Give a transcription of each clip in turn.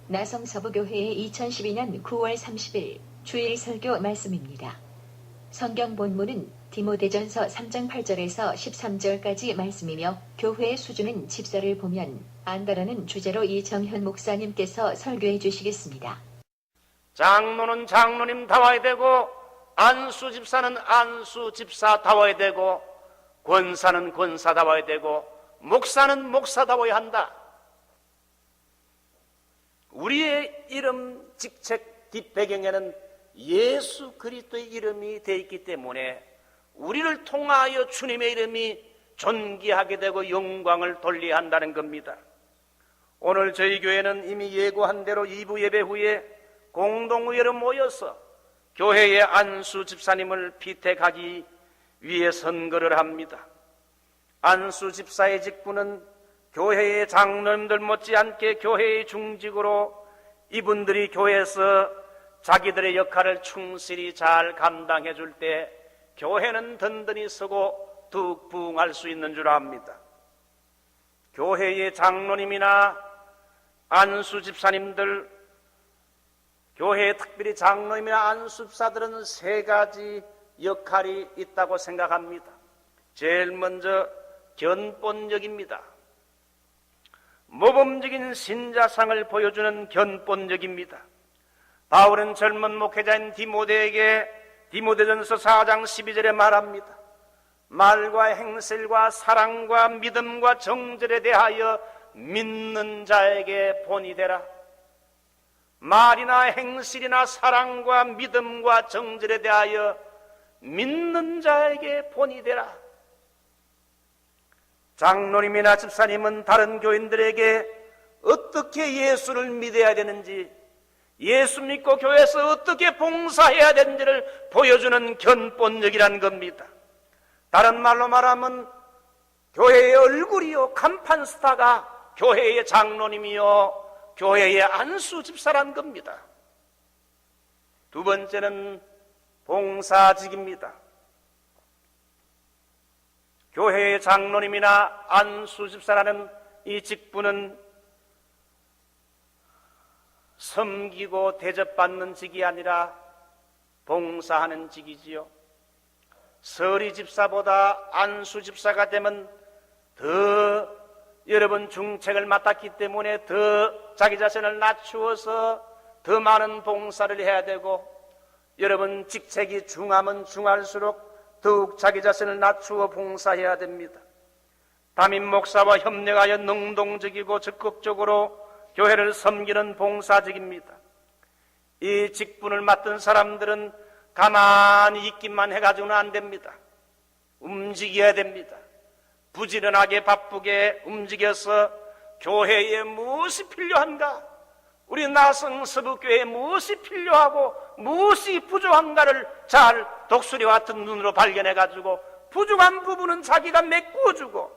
나성서부교회의 2012년 9월 30일 주일 설교 말씀입니다. 성경 본문은 디모데전서 3장 8절에서 13절까지 말씀이며 교회의 수준은 집사를 보면 안다라는 주제로 이정현 목사님께서 설교해 주시겠습니다. 장로는 장로님 다워야 되고, 안수 집사는 안수 집사 다워야 되고, 권사는 권사 다워야 되고, 목사는 목사 다워야 한다. 우리의 이름 직책 뒷배경에는 예수 그리스도의 이름이 되어 있기 때문에 우리를 통하여 주님의 이름이 존귀하게 되고 영광을 돌려야 한다는 겁니다. 오늘 저희 교회는 이미 예고한 대로 2부 예배 후에 공동의회로 모여서 교회의 안수 집사님을 피택하기 위해 선거를 합니다. 안수 집사의 직분은 교회의 장로님들 못지않게 교회의 중직으로 이분들이 교회에서 자기들의 역할을 충실히 잘 감당해 줄 때 교회는 든든히 서고 뚝 부응할 수 있는 줄 압니다. 교회의 장로님이나 안수 집사님들, 교회에 특별히 장로님이나 안수 집사들은 세 가지 역할이 있다고 생각합니다. 제일 먼저 견본적입니다. 모범적인 신자상을 보여주는 견본적입니다. 바울은 젊은 목회자인 디모데에게 디모데전서 4장 12절에 말합니다. 말과 행실과 사랑과 믿음과 정절에 대하여 믿는 자에게 본이 되라. 말이나 행실이나 사랑과 믿음과 정절에 대하여 믿는 자에게 본이 되라. 장로님이나 집사님은 다른 교인들에게 어떻게 예수를 믿어야 되는지, 예수 믿고 교회에서 어떻게 봉사해야 되는지를 보여주는 견본적이라는 겁니다. 다른 말로 말하면 교회의 얼굴이요, 간판 스타가 교회의 장로님이요, 교회의 안수 집사란 겁니다. 두 번째는 봉사직입니다. 교회의 장로님이나 안수 집사라는 이 직분은 섬기고 대접받는 직이 아니라 봉사하는 직이지요. 서리 집사보다 안수 집사가 되면 더 여러분 중책을 맡았기 때문에 더 자기 자신을 낮추어서 더 많은 봉사를 해야 되고, 여러분 직책이 중하면 중할수록 더욱 자기 자신을 낮추어 봉사해야 됩니다. 담임 목사와 협력하여 능동적이고 적극적으로 교회를 섬기는 봉사직입니다. 이 직분을 맡은 사람들은 가만히 있기만 해가지고는 안 됩니다. 움직여야 됩니다. 부지런하게 바쁘게 움직여서 교회에 무엇이 필요한가, 우리 나성서부교회에 무엇이 필요하고 무엇이 부족한가를 잘 독수리와 같은 눈으로 발견해가지고 부족한 부분은 자기가 메꾸어주고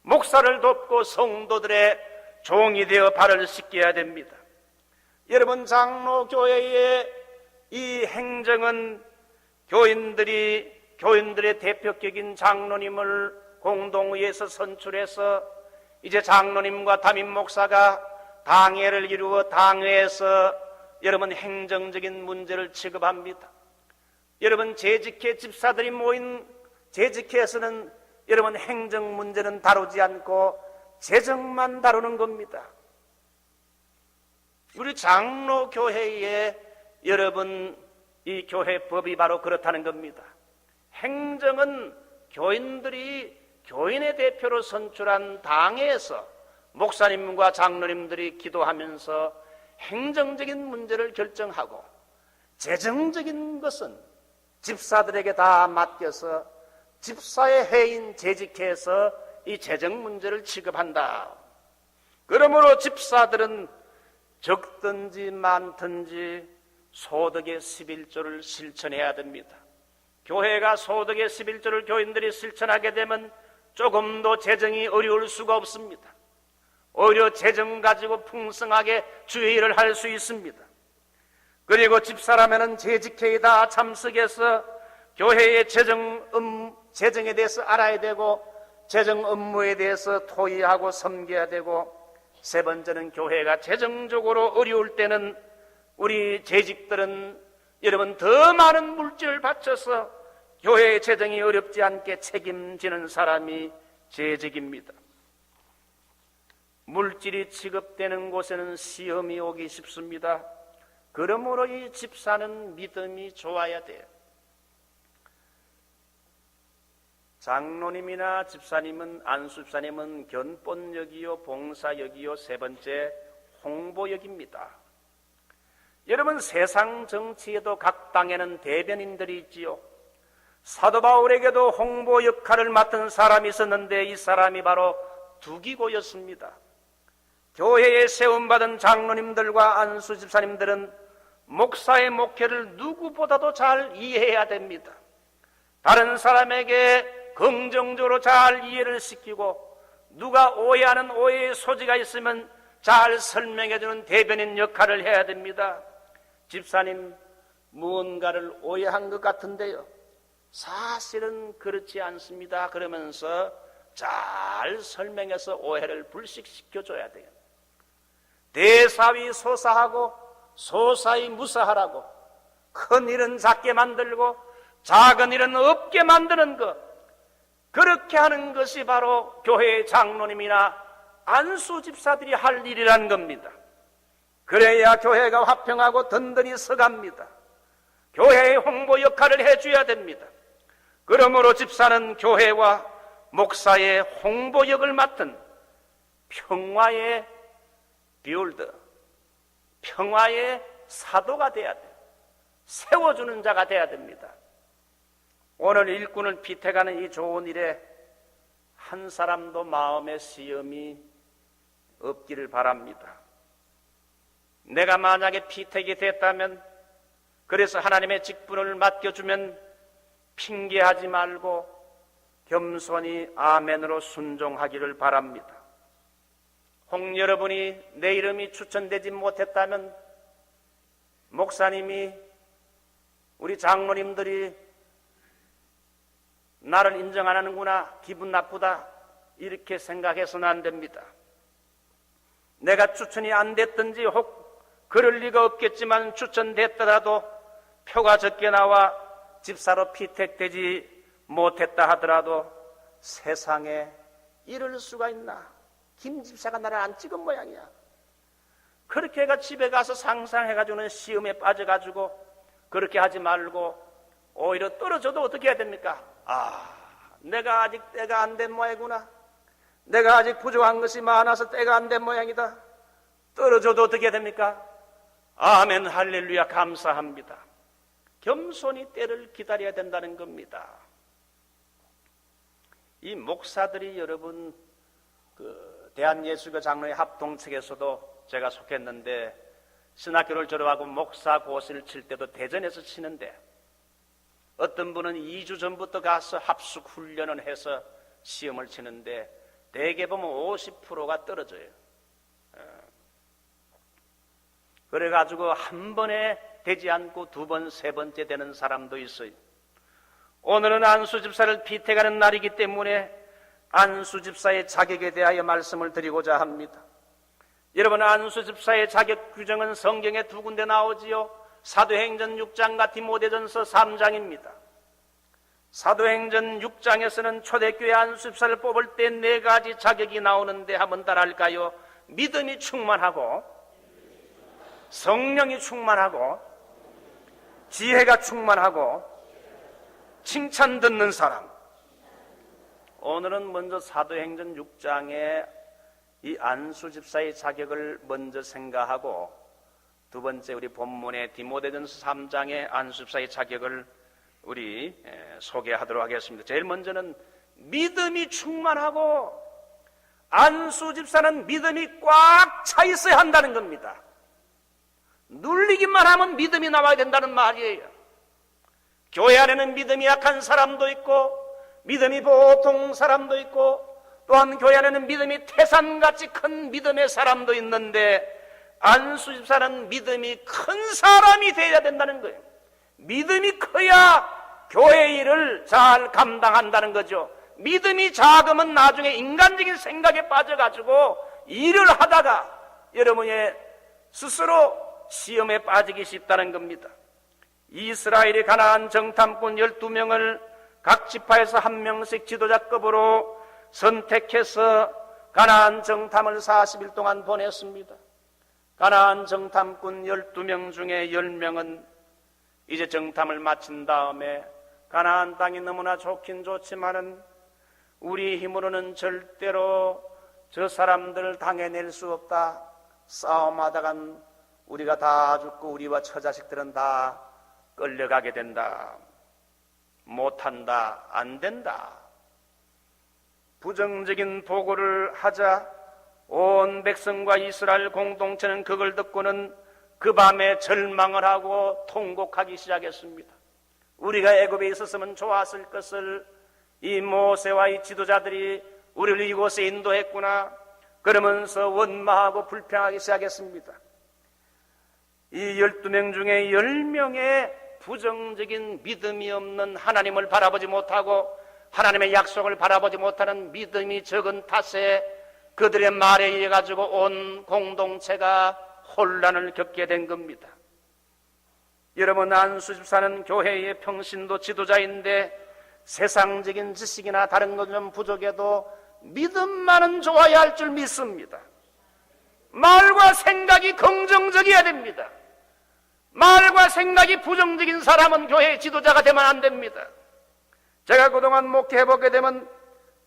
목사를 돕고 성도들의 종이 되어 발을 씻겨야 됩니다. 여러분, 장로교회의 이 행정은 교인들의 대표격인 장로님을 공동의회에서 선출해서 이제 장로님과 담임 목사가 당회를 이루어 당회에서 여러분 행정적인 문제를 취급합니다. 여러분 재직회 집사들이 모인 재직회에서는 여러분 행정 문제는 다루지 않고 재정만 다루는 겁니다. 우리 장로교회에 여러분 이 교회법이 바로 그렇다는 겁니다. 행정은 교인들이 교인의 대표로 선출한 당회에서 목사님과 장로님들이 기도하면서 행정적인 문제를 결정하고, 재정적인 것은 집사들에게 다 맡겨서 집사의 해인 재직회에서 이 재정 문제를 취급한다. 그러므로 집사들은 적든지 많든지 소득의 11조를 실천해야 됩니다. 교회가 소득의 11조를 교인들이 실천하게 되면 조금도 재정이 어려울 수가 없습니다. 오히려 재정 가지고 풍성하게 주의 일을 할 수 있습니다. 그리고 집사라면은 재직회에 다 참석해서 교회의 재정에 대해서 알아야 되고, 재정 업무에 대해서 토의하고 섬겨야 되고, 세 번째는 교회가 재정적으로 어려울 때는 우리 재직들은 여러분 더 많은 물질을 바쳐서 교회의 재정이 어렵지 않게 책임지는 사람이 재직입니다. 물질이 지급되는 곳에는 시험이 오기 쉽습니다. 그러므로 이 집사는 믿음이 좋아야 돼요. 장로님이나 집사님은, 안수집사님은 견본역이요, 봉사역이요, 세 번째 홍보역입니다. 여러분, 세상 정치에도 각 당에는 대변인들이 있지요. 사도 바울에게도 홍보 역할을 맡은 사람이 있었는데 이 사람이 바로 두기고였습니다. 교회에 세움받은 장로님들과 안수집사님들은 목사의 목회를 누구보다도 잘 이해해야 됩니다. 다른 사람에게 긍정적으로 잘 이해를 시키고 누가 오해하는 오해의 소지가 있으면 잘 설명해주는 대변인 역할을 해야 됩니다. 집사님, 무언가를 오해한 것 같은데요, 사실은 그렇지 않습니다. 그러면서 잘 설명해서 오해를 불식시켜줘야 돼요. 대사위 소사하고 소사위 무사하라고, 큰 일은 작게 만들고 작은 일은 없게 만드는 것, 그렇게 하는 것이 바로 교회의 장로님이나 안수 집사들이 할 일이라는 겁니다. 그래야 교회가 화평하고 든든히 서갑니다. 교회의 홍보 역할을 해줘야 됩니다. 그러므로 집사는 교회와 목사의 홍보역을 맡은 평화의 빌더, 평화의 사도가 돼야 돼요. 세워주는 자가 돼야 됩니다. 오늘 일꾼을 피택하는 이 좋은 일에 한 사람도 마음의 시험이 없기를 바랍니다. 내가 만약에 피택이 됐다면, 그래서 하나님의 직분을 맡겨주면 핑계하지 말고 겸손히 아멘으로 순종하기를 바랍니다. 혹 여러분이 내 이름이 추천되지 못했다면 목사님이, 우리 장로님들이 나를 인정 안 하는구나, 기분 나쁘다, 이렇게 생각해서는 안 됩니다. 내가 추천이 안 됐든지 혹 그럴 리가 없겠지만 추천됐더라도 표가 적게 나와 집사로 피택되지 못했다 하더라도 세상에 이럴 수가 있나, 김 집사가 나를 안 찍은 모양이야, 그렇게 해가 집에 가서 상상해가지고는 시험에 빠져가지고 그렇게 하지 말고 오히려 떨어져도 어떻게 해야 됩니까? 내가 아직 때가 안 된 모양이구나, 내가 아직 부족한 것이 많아서 때가 안 된 모양이다. 떨어져도 어떻게 해야 됩니까? 아멘, 할렐루야, 감사합니다. 겸손히 때를 기다려야 된다는 겁니다. 이 목사들이 여러분, 대한예수교 장로회 합동측에서도 제가 속했는데, 신학교를 졸업하고 목사 고시를 칠 때도 대전에서 치는데, 어떤 분은 2주 전부터 가서 합숙 훈련을 해서 시험을 치는데 대개 보면 50%가 떨어져요. 그래가지고 한 번에 되지 않고 두 번, 세 번째 되는 사람도 있어요. 오늘은 안수집사를 피택하는 날이기 때문에 안수집사의 자격에 대하여 말씀을 드리고자 합니다. 여러분, 안수집사의 자격 규정은 성경에 두 군데 나오지요. 사도행전 6장과 디모데전서 3장입니다. 사도행전 6장에서는 초대교회 안수집사를 뽑을 때 4가지 자격이 나오는데 한번 따라할까요? 믿음이 충만하고, 성령이 충만하고, 지혜가 충만하고, 칭찬 듣는 사람. 오늘은 먼저 사도행전 6장의 이 안수집사의 자격을 먼저 생각하고, 두 번째 우리 본문의 디모데전서 3장의 안수집사의 자격을 우리 소개하도록 하겠습니다. 제일 먼저는 믿음이 충만하고, 안수집사는 믿음이 꽉 차 있어야 한다는 겁니다. 눌리기만 하면 믿음이 나와야 된다는 말이에요. 교회 안에는 믿음이 약한 사람도 있고 믿음이 보통 사람도 있고, 또한 교회 안에는 믿음이 태산같이 큰 믿음의 사람도 있는데, 안수집사는 믿음이 큰 사람이 되어야 된다는 거예요. 믿음이 커야 교회 일을 잘 감당한다는 거죠. 믿음이 작으면 나중에 인간적인 생각에 빠져가지고 일을 하다가 여러분이 스스로 시험에 빠지기 쉽다는 겁니다. 이스라엘이 가나안 정탐꾼 12명을 각 지파에서 한 명씩 지도자급으로 선택해서 가나안 정탐을 40일 동안 보냈습니다. 가나안 정탐꾼 12명 중에 10명은 이제 정탐을 마친 다음에 가나안 땅이 너무나 좋긴 좋지만은 우리 힘으로는 절대로 저 사람들을 당해낼 수 없다. 싸움하다간 우리가 다 죽고 우리와 처자식들은 다 끌려가게 된다. 못한다. 안 된다. 부정적인 보고를 하자 온 백성과 이스라엘 공동체는 그걸 듣고는 그 밤에 절망을 하고 통곡하기 시작했습니다. 우리가 애굽에 있었으면 좋았을 것을 이 모세와 이 지도자들이 우리를 이곳에 인도했구나. 그러면서 원망하고 불평하기 시작했습니다. 이 12명 중에 10명의 부정적인 믿음이 없는 하나님을 바라보지 못하고 하나님의 약속을 바라보지 못하는 믿음이 적은 탓에 그들의 말에 의해 가지고 온 공동체가 혼란을 겪게 된 겁니다. 여러분, 안수 집사는 교회의 평신도 지도자인데 세상적인 지식이나 다른 것 좀 부족해도 믿음만은 좋아야 할 줄 믿습니다. 말과 생각이 긍정적이어야 됩니다. 말과 생각이 부정적인 사람은 교회의 지도자가 되면 안 됩니다. 제가 그동안 목회해보게 되면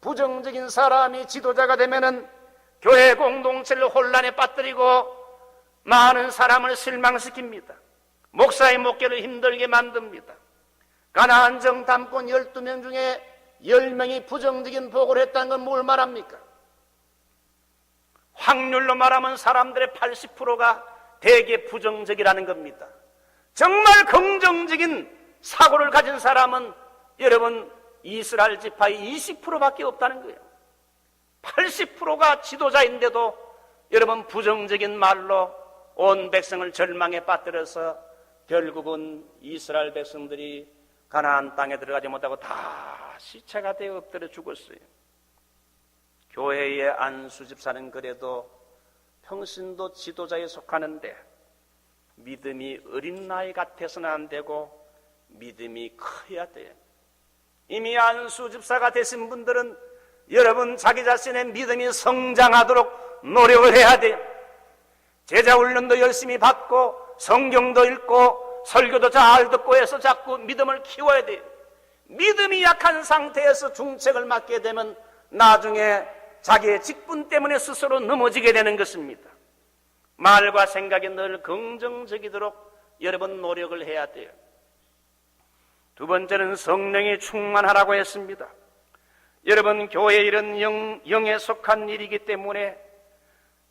부정적인 사람이 지도자가 되면은 교회 공동체를 혼란에 빠뜨리고 많은 사람을 실망시킵니다. 목사의 목회를 힘들게 만듭니다. 가나안 정탐꾼 12명 중에 10명이 부정적인 보고를 했다는 건 뭘 말합니까? 확률로 말하면 사람들의 80%가 대개 부정적이라는 겁니다. 정말 긍정적인 사고를 가진 사람은 여러분 이스라엘 지파의 20%밖에 없다는 거예요. 80%가 지도자인데도 여러분 부정적인 말로 온 백성을 절망에 빠뜨려서 결국은 이스라엘 백성들이 가나안 땅에 들어가지 못하고 다 시체가 되어 엎드려 죽었어요. 교회의 안수 집사는 그래도 평신도 지도자에 속하는데 믿음이 어린 나이 같아서는 안 되고 믿음이 커야 돼요. 이미 안수 집사가 되신 분들은 여러분 자기 자신의 믿음이 성장하도록 노력을 해야 돼요. 제자 훈련도 열심히 받고 성경도 읽고 설교도 잘 듣고 해서 자꾸 믿음을 키워야 돼요. 믿음이 약한 상태에서 중책을 맡게 되면 나중에 자기의 직분 때문에 스스로 넘어지게 되는 것입니다. 말과 생각이 늘 긍정적이도록 여러분 노력을 해야 돼요. 두 번째는 성령이 충만하라고 했습니다. 여러분 교회의 일은 영에 속한 일이기 때문에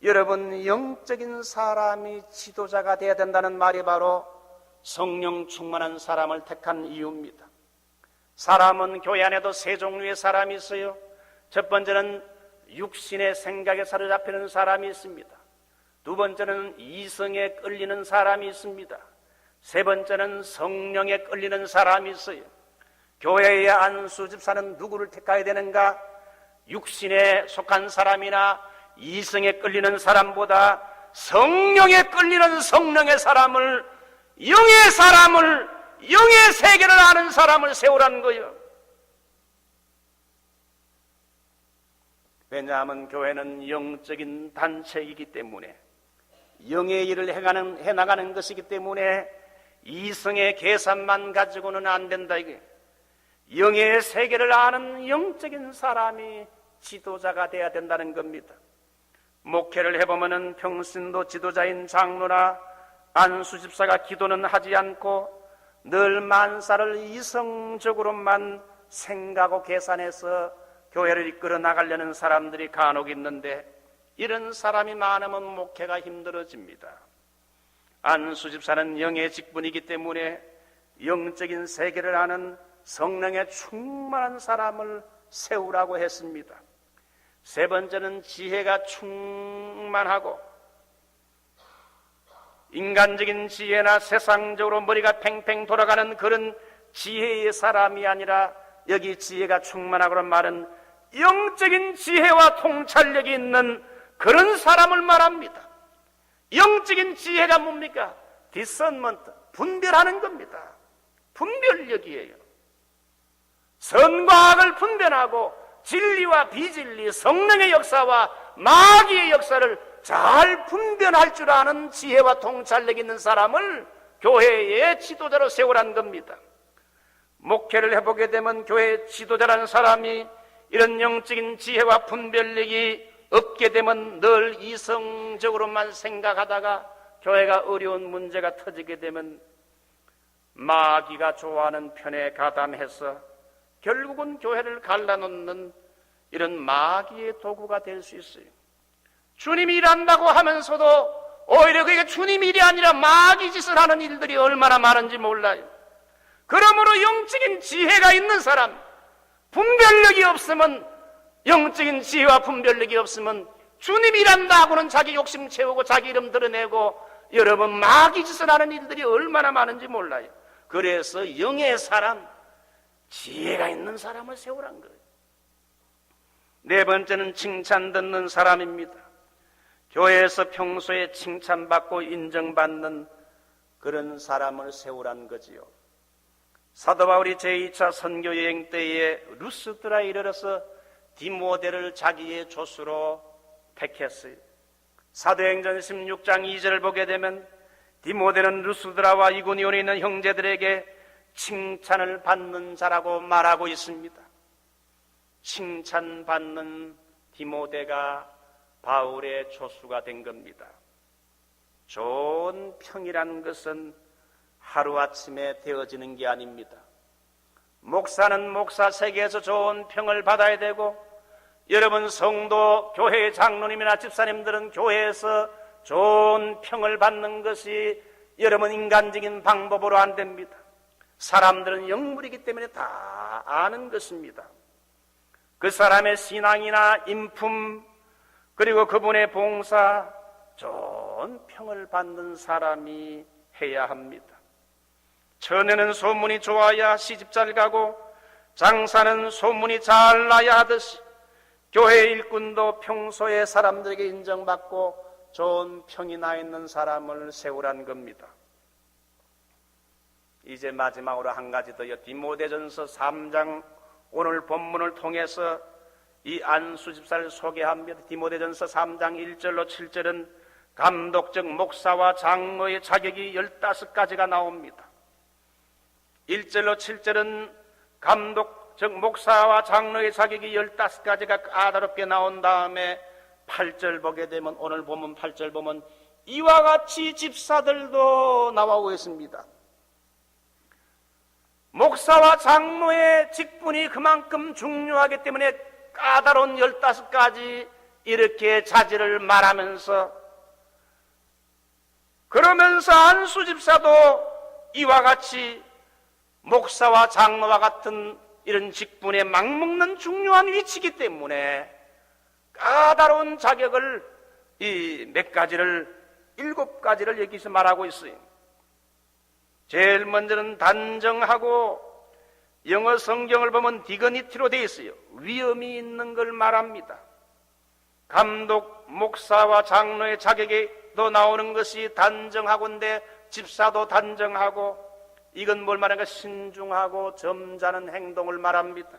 여러분 영적인 사람이 지도자가 되어야 된다는 말이 바로 성령 충만한 사람을 택한 이유입니다. 사람은 교회 안에도 세 종류의 사람이 있어요. 첫 번째는 육신의 생각에 사로잡히는 사람이 있습니다. 두 번째는 이성에 끌리는 사람이 있습니다. 세 번째는 성령에 끌리는 사람이 있어요. 교회의 안수 집사는 누구를 택해야 되는가? 육신에 속한 사람이나 이성에 끌리는 사람보다 성령에 끌리는 성령의 사람을, 영의 세계를 아는 사람을 세우라는 거예요. 왜냐하면 교회는 영적인 단체이기 때문에, 영의 일을 해나가는 것이기 때문에 이성의 계산만 가지고는 안 된다 이게. 영의 세계를 아는 영적인 사람이 지도자가 돼야 된다는 겁니다. 목회를 해보면은 평신도 지도자인 장로나 안수집사가 기도는 하지 않고 늘 만사를 이성적으로만 생각하고 계산해서 교회를 이끌어 나가려는 사람들이 간혹 있는데 이런 사람이 많으면 목회가 힘들어집니다. 안수집사는 영의 직분이기 때문에 영적인 세계를 아는 성령에 충만한 사람을 세우라고 했습니다. 세 번째는 지혜가 충만하고 인간적인 지혜나 세상적으로 머리가 팽팽 돌아가는 그런 지혜의 사람이 아니라 여기 지혜가 충만하고는 말은 영적인 지혜와 통찰력이 있는 그런 사람을 말합니다. 영적인 지혜가 뭡니까? 디선먼트, 분별하는 겁니다. 분별력이에요. 선과 악을 분별하고 진리와 비진리, 성령의 역사와 마귀의 역사를 잘 분별할 줄 아는 지혜와 통찰력 있는 사람을 교회의 지도자로 세우라는 겁니다. 목회를 해보게 되면 교회 지도자라는 사람이 이런 영적인 지혜와 분별력이 없게 되면 늘 이성적으로만 생각하다가 교회가 어려운 문제가 터지게 되면 마귀가 좋아하는 편에 가담해서 결국은 교회를 갈라놓는 이런 마귀의 도구가 될 수 있어요. 주님이 일한다고 하면서도 오히려 그게 주님 일이 아니라 마귀 짓을 하는 일들이 얼마나 많은지 몰라요. 그러므로 영적인 지혜가 있는 사람, 분별력이 없으면, 영적인 지혜와 분별력이 없으면 주님 일한다 하고는 자기 욕심 채우고 자기 이름 드러내고 여러분 마귀 짓을 하는 일들이 얼마나 많은지 몰라요. 그래서 영의 사람, 지혜가 있는 사람을 세우란 거예요. 네 번째는 칭찬 듣는 사람입니다. 교회에서 평소에 칭찬받고 인정받는 그런 사람을 세우란 거지요. 사도 바울이 제2차 선교여행 때에 루스드라에 이르러서 디모데를 자기의 조수로 택했어요. 사도행전 16장 2절을 보게 되면 디모데는 루스드라와 이고니온에 있는 형제들에게 칭찬을 받는 자라고 말하고 있습니다. 칭찬받는 디모데가 바울의 조수가 된 겁니다. 좋은 평이라는 것은 하루아침에 되어지는 게 아닙니다. 목사는 목사 세계에서 좋은 평을 받아야 되고, 여러분 성도, 교회의 장로님이나 집사님들은 교회에서 좋은 평을 받는 것이 여러분 인간적인 방법으로 안 됩니다. 사람들은 영물이기 때문에 다 아는 것입니다. 그 사람의 신앙이나 인품, 그리고 그분의 봉사, 좋은 평을 받는 사람이 해야 합니다. 처녀는 소문이 좋아야 시집 잘 가고 장사는 소문이 잘 나야 하듯이 교회 일꾼도 평소에 사람들에게 인정받고 좋은 평이 나 있는 사람을 세우란 겁니다. 이제 마지막으로 한 가지 더요. 디모데전서 3장 오늘 본문을 통해서 이 안수 집사를 소개합니다. 디모데전서 3장 1절로 7절은 감독적 목사와 장로의 자격이 15가지가 나옵니다. 1절로 7절은 감독적 목사와 장로의 자격이 15가지가 까다롭게 나온 다음에 8절 보게 되면, 오늘 보면 8절 보면 이와 같이 집사들도 나오고 있습니다. 목사와 장로의 직분이 그만큼 중요하기 때문에 까다로운 15가지 이렇게 자질을 말하면서, 그러면서 안수 집사도 이와 같이 목사와 장로와 같은 이런 직분에 막먹는 중요한 위치이기 때문에 까다로운 자격을 이 몇 가지를 7가지를 여기서 말하고 있어요. 제일 먼저는 단정하고, 영어 성경을 보면 디그니티로 되어 있어요. 위엄이 있는 걸 말합니다. 감독, 목사와 장로의 자격에도 나오는 것이 단정하고인데 집사도 단정하고, 이건 뭘 말하는가? 신중하고 점잖은 행동을 말합니다.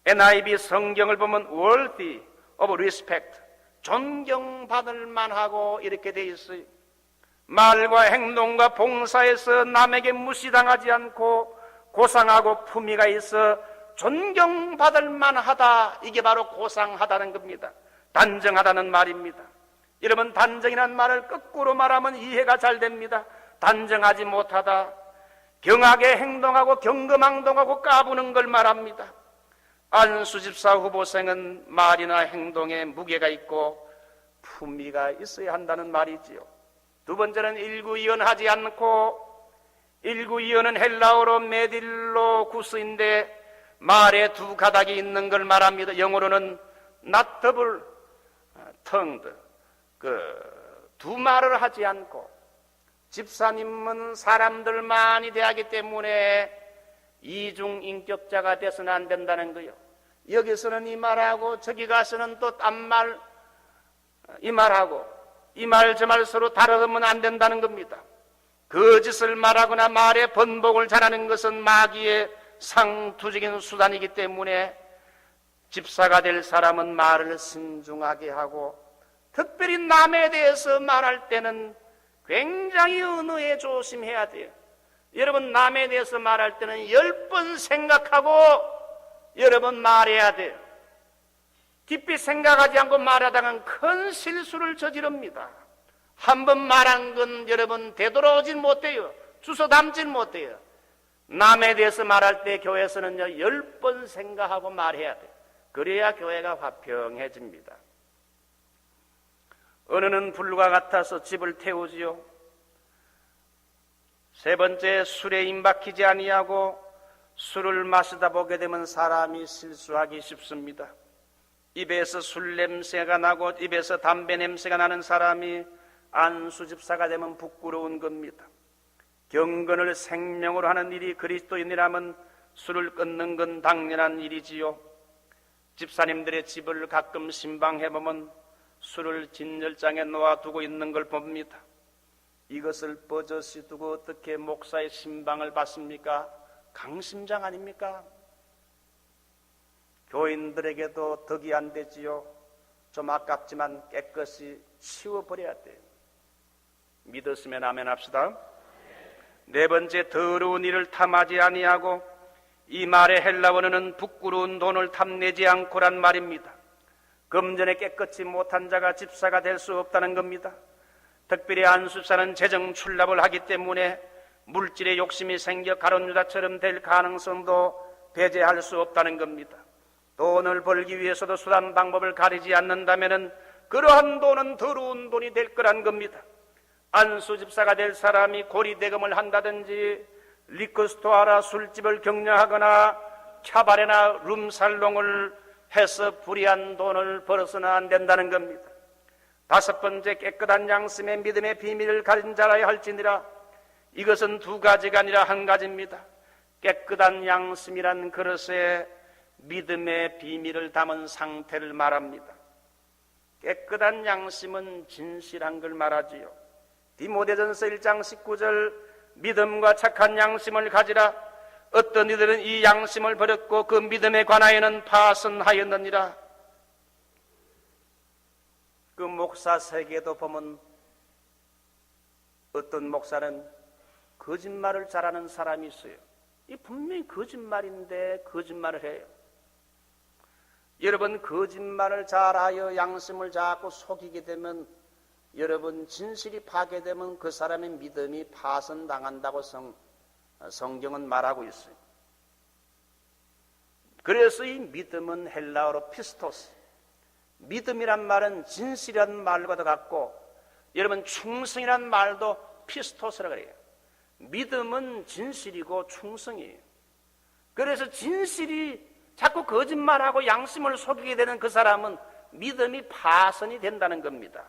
NIV 성경을 보면 worthy of respect, 존경받을 만하고 이렇게 되어 있어요. 말과 행동과 봉사에서 남에게 무시당하지 않고 고상하고 품위가 있어 존경받을 만하다. 이게 바로 고상하다는 겁니다. 단정하다는 말입니다. 여러분, 단정이라는 말을 거꾸로 말하면 이해가 잘 됩니다. 단정하지 못하다, 경하게 행동하고 경거망동하고 까부는 걸 말합니다. 안수집사 후보생은 말이나 행동에 무게가 있고 품위가 있어야 한다는 말이지요. 두 번째는 일구이연하지 않고, 일구이연은 헬라어로 메딜로구스인데 말에 두 가닥이 있는 걸 말합니다. 영어로는 not double tongued, 두 말을 하지 않고, 집사님은 사람들 많이 대하기 때문에 이중인격자가 돼서는 안 된다는 거예요. 여기서는 이 말하고 저기 가서는 또 딴 말 이 말하고 이 말 저 말 서로 다르면 안 된다는 겁니다. 거짓을 말하거나 말의 번복을 잘하는 것은 마귀의 상투적인 수단이기 때문에 집사가 될 사람은 말을 신중하게 하고, 특별히 남에 대해서 말할 때는 굉장히 언어에 조심해야 돼요. 여러분, 남에 대해서 말할 때는 10번 생각하고 여러분 말해야 돼요. 깊이 생각하지 않고 말하다간 큰 실수를 저지릅니다. 한 번 말한 건 여러분 되돌아오질 못해요. 주워 담질 못해요. 남에 대해서 말할 때 교회에서는요 10번 생각하고 말해야 돼요. 그래야 교회가 화평해집니다. 은은은 불과 같아서 집을 태우지요. 세 번째, 술에 임박히지 아니하고, 술을 마시다 보게 되면 사람이 실수하기 쉽습니다. 입에서 술 냄새가 나고 입에서 담배 냄새가 나는 사람이 안수집사가 되면 부끄러운 겁니다. 경건을 생명으로 하는 일이 그리스도인이라면 술을 끊는 건 당연한 일이지요. 집사님들의 집을 가끔 신방해보면 술을 진열장에 놓아두고 있는 걸 봅니다. 이것을 버젓이 두고 어떻게 목사의 신방을 받습니까? 강심장 아닙니까? 교인들에게도 덕이 안 되지요. 좀 아깝지만 깨끗이 치워버려야 돼요. 믿었으면 아멘 합시다. 네 번째, 더러운 일을 탐하지 아니하고, 이 말의 헬라어는 부끄러운 돈을 탐내지 않고란 말입니다. 금전에 깨끗이 못한 자가 집사가 될 수 없다는 겁니다. 특별히 안수사는 재정 출납을 하기 때문에 물질에 욕심이 생겨 가룟 유다처럼 될 가능성도 배제할 수 없다는 겁니다. 돈을 벌기 위해서도 수단 방법을 가리지 않는다면 그러한 돈은 더러운 돈이 될 거란 겁니다. 안수집사가 될 사람이 고리대금을 한다든지 리커스토어나 술집을 경영하거나 캬바레나 룸살롱을 해서 불이한 돈을 벌어서는 안 된다는 겁니다. 다섯 번째, 깨끗한 양심의 믿음의 비밀을 가진 자라야 할지니라. 이것은 두 가지가 아니라 한 가지입니다. 깨끗한 양심이란 그릇에 믿음의 비밀을 담은 상태를 말합니다. 깨끗한 양심은 진실한 걸 말하지요. 디모데전서 1장 19절, 믿음과 착한 양심을 가지라. 어떤 이들은 이 양심을 버렸고 그 믿음에 관하여는 파선하였느니라. 그 목사 세계도 보면 어떤 목사는 거짓말을 잘하는 사람이 있어요. 이 분명히 거짓말인데 거짓말을 해요. 여러분, 거짓말을 잘하여 양심을 자꾸 속이게 되면, 여러분 진실이 파괴되면 그 사람의 믿음이 파손당한다고 성경은 말하고 있어요. 그래서 이 믿음은 헬라어로 피스토스, 믿음이란 말은 진실이란 말과도 같고, 여러분 충성이란 말도 피스토스라고 그래요. 믿음은 진실이고 충성이에요. 그래서 진실이 자꾸 거짓말하고 양심을 속이게 되는 그 사람은 믿음이 파손이 된다는 겁니다.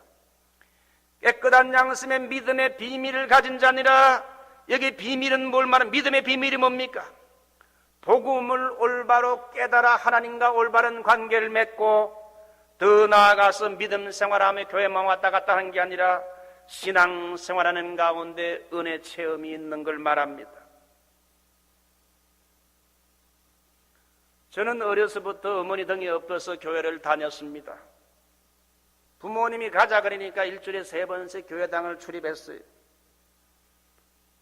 깨끗한 양심의 믿음의 비밀을 가진 자니라. 여기 비밀은 뭘 말하는, 믿음의 비밀이 뭡니까? 복음을 올바로 깨달아 하나님과 올바른 관계를 맺고, 더 나아가서 믿음 생활하며 교회만 왔다 갔다 하는 게 아니라 신앙 생활하는 가운데 은혜 체험이 있는 걸 말합니다. 저는 어려서부터 어머니 등이 없어서 교회를 다녔습니다. 부모님이 가자 그러니까 일주일에 3번씩 교회당을 출입했어요.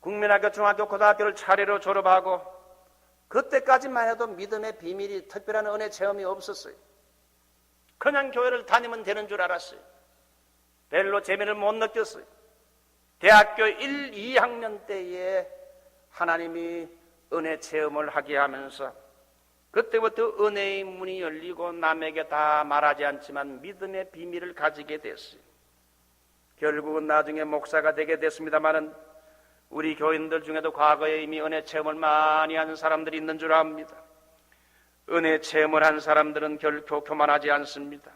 국민학교, 중학교, 고등학교를 차례로 졸업하고, 그때까지만 해도 믿음의 비밀이, 특별한 은혜 체험이 없었어요. 그냥 교회를 다니면 되는 줄 알았어요. 별로 재미를 못 느꼈어요. 대학교 1, 2학년 때에 하나님이 은혜 체험을 하게 하면서 그때부터 은혜의 문이 열리고 남에게 다 말하지 않지만 믿음의 비밀을 가지게 됐어요. 결국은 나중에 목사가 되게 됐습니다마는 우리 교인들 중에도 과거에 이미 은혜 체험을 많이 한 사람들이 있는 줄 압니다. 은혜 체험을 한 사람들은 결코 교만하지 않습니다.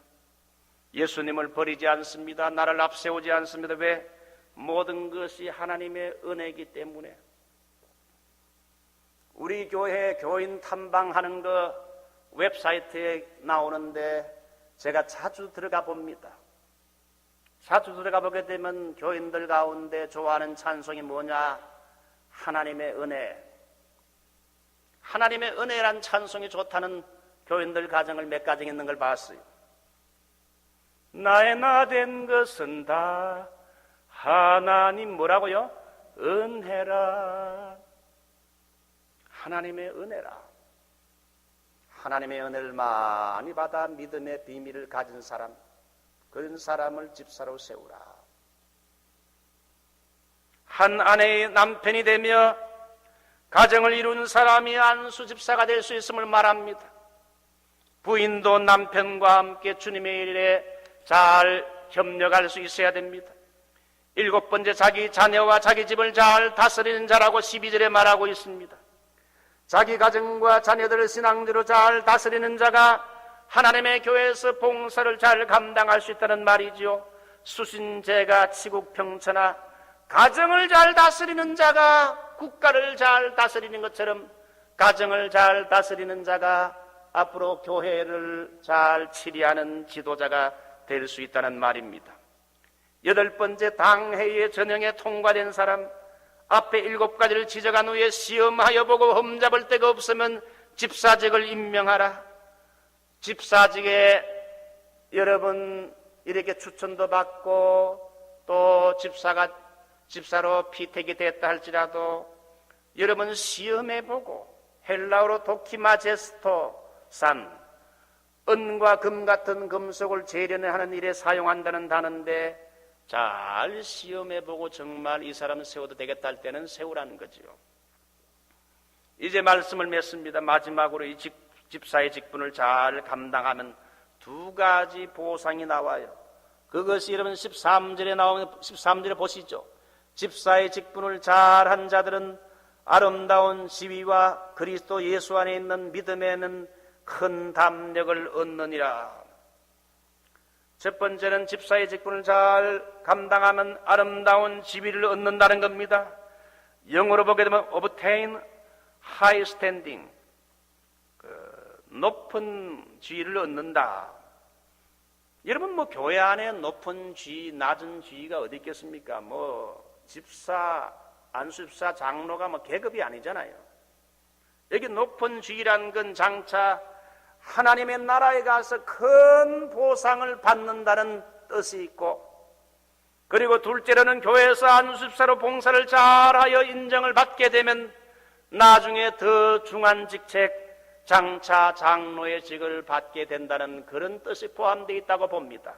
예수님을 버리지 않습니다. 나를 앞세우지 않습니다. 왜? 모든 것이 하나님의 은혜이기 때문에. 우리 교회 교인 탐방하는 거 웹사이트에 나오는데 제가 자주 들어가 봅니다. 자주 들어가 보게 되면 교인들 가운데 좋아하는 찬송이 뭐냐? 하나님의 은혜. 하나님의 은혜란 찬송이 좋다는 교인들 가정을 몇 가정 있는 걸 봤어요. 나의 나 된 것은 다 하나님 뭐라고요? 은혜라. 하나님의 은혜라. 하나님의 은혜를 많이 받아 믿음의 비밀을 가진 사람, 그런 사람을 집사로 세우라. 한 아내의 남편이 되며 가정을 이룬 사람이 안수 집사가 될 수 있음을 말합니다. 부인도 남편과 함께 주님의 일에 잘 협력할 수 있어야 됩니다. 7번째, 자기 자녀와 자기 집을 잘 다스리는 자라고 12절에 말하고 있습니다. 자기 가정과 자녀들을 신앙대로 잘 다스리는 자가 하나님의 교회에서 봉사를 잘 감당할 수 있다는 말이지요. 수신제가 치국평천하, 가정을 잘 다스리는 자가 국가를 잘 다스리는 것처럼 가정을 잘 다스리는 자가 앞으로 교회를 잘 치리하는 지도자가 될 수 있다는 말입니다. 8번째, 당회의 전형에 통과된 사람, 앞에 7가지를 지적한 후에 시험하여 보고 흠잡을 데가 없으면 집사직을 임명하라. 집사직에 여러분 이렇게 추천도 받고 또 집사로 피택이 됐다 할지라도 여러분 시험해보고 헬라어로 도키마제스토산, 은과 금 같은 금속을 재련하는 일에 사용한다는 단어인데 잘 시험해보고 정말 이 사람은 세워도 되겠다 할 때는 세우라는 거지요. 이제 말씀을 맺습니다. 마지막으로 이 집사의 직분을 잘 감당하면 2가지 보상이 나와요. 그것이 여러분 13절에 나오는 13절에 보시죠. 집사의 직분을 잘한 자들은 아름다운 지위와 그리스도 예수 안에 있는 믿음에는 큰 담력을 얻느니라. 첫 번째는 집사의 직분을 잘 감당하면 아름다운 지위를 얻는다는 겁니다. 영어로 보게 되면 obtain high standing, 높은 지위를 얻는다. 여러분 교회 안에 높은 지위, 낮은 지위가 어디 있겠습니까? 집사, 안수집사, 장로가 계급이 아니잖아요. 여기 높은 지위란 건 장차 하나님의 나라에 가서 큰 보상을 받는다는 뜻이 있고, 그리고 둘째로는 교회에서 안수집사로 봉사를 잘하여 인정을 받게 되면 나중에 더 중한 직책, 장차 장로의 직을 받게 된다는 그런 뜻이 포함되어 있다고 봅니다.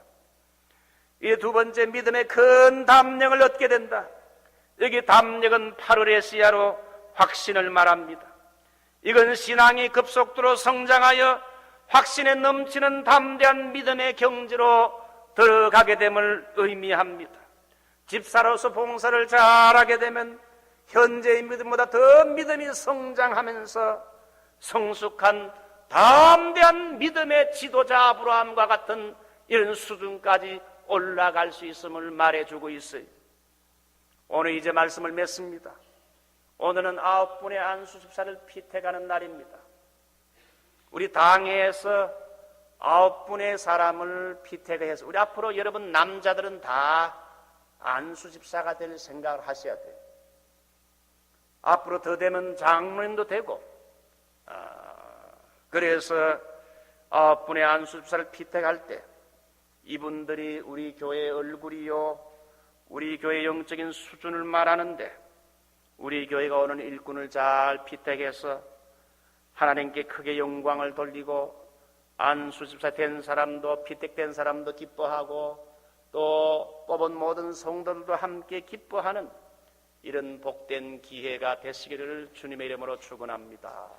이 2번째, 믿음의 큰 담력을 얻게 된다. 여기 담력은 파르레시아로 확신을 말합니다. 이건 신앙이 급속도로 성장하여 확신에 넘치는 담대한 믿음의 경지로 들어가게 됨을 의미합니다. 집사로서 봉사를 잘하게 되면 현재의 믿음보다 더 믿음이 성장하면서 성숙한 담대한 믿음의 지도자 아브라함과 같은 이런 수준까지 올라갈 수 있음을 말해주고 있어요. 오늘 이제 말씀을 맺습니다. 오늘은 9분의 안수집사를 피택하는 날입니다. 우리 당회에서 9분의 사람을 피택해서 우리 앞으로 여러분 남자들은 다 안수집사가 될 생각을 하셔야 돼요. 앞으로 더 되면 장로님도 되고, 그래서 9분의 안수집사를 피택할 때 이분들이 우리 교회의 얼굴이요, 우리 교회의 영적인 수준을 말하는데, 우리 교회가 오는 일꾼을 잘 피택해서 하나님께 크게 영광을 돌리고 안수집사 된 사람도 피택된 사람도 기뻐하고 또 뽑은 모든 성도들도 함께 기뻐하는 이런 복된 기회가 되시기를 주님의 이름으로 축원합니다.